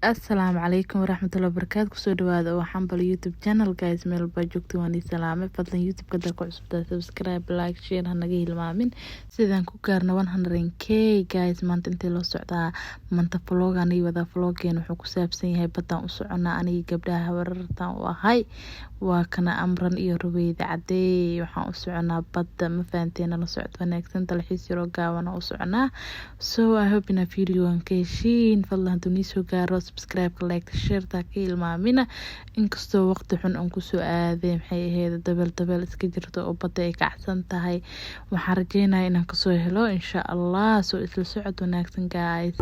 Assalamu alaikum warahmatullahi wabarakatuh. Kusoo dhawaada waxaan bal YouTube channel guys meel baa joogto waan idin salaamay. Fadlan YouTube ka dalka cusubta subscribe, like, share hanaga hilmaamin sidaan ku gaarno 100k guys. Maanta intii loo socdaa maanta vlog aan wada vlogeen wuxuu ku saabsan yahay badan u soconaa aniga gabdhaha warartan u ahay waa kana amran iyo ruweyda cadey waxaan u soconaa badda ma fahanteena la socod wanaagsan dalxiis yaro gaaban u soconaa. So I hope in a video aan ka heshiin fadlan haduu soo gaaro subscribe like share ta ka ilmaamina inkastoo waqti xun aan ku soo aaday maxay ahayd dabal iska jirto oo badda ay kacsan tahay waxaan rajeynayaa inaan ka soo helo insha Allah soo isla socod wanaagsan guys.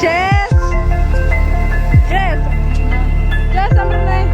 Jess! Jess! Jess, sama na eh.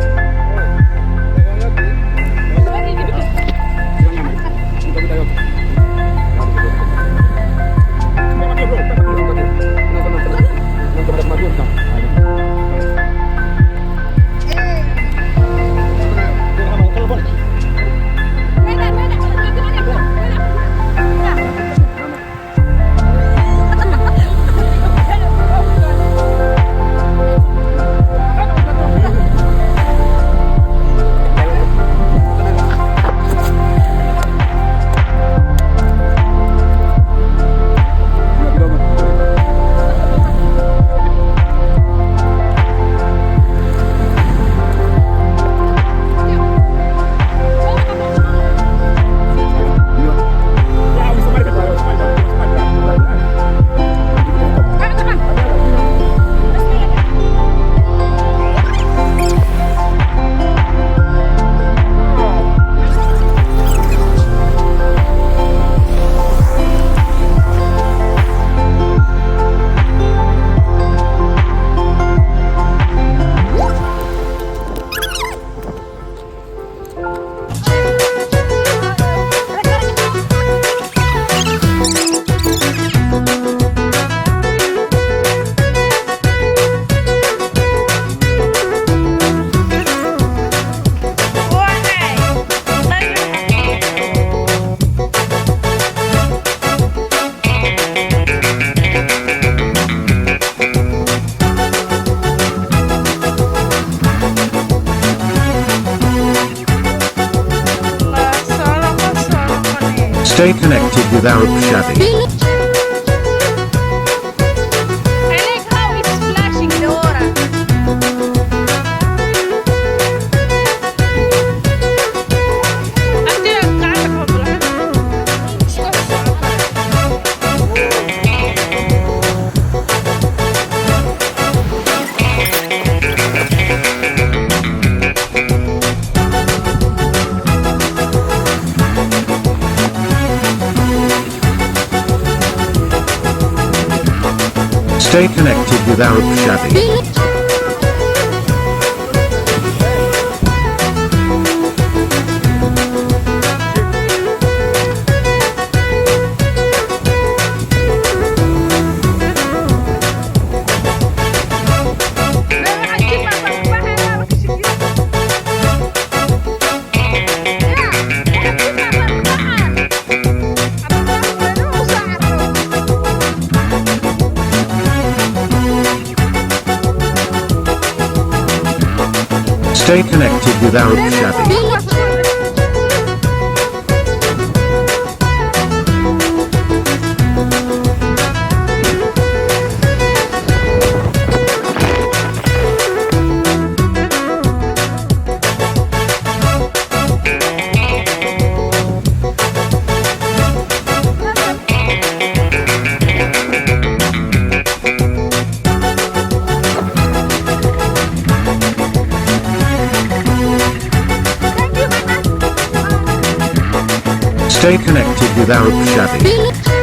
Stay connected with Arab Shadi. I like how it's flashing the aura. Stay connected with Arab Shadi. Stay connected with Arab Shadi. Stay connected with Arab Shadi.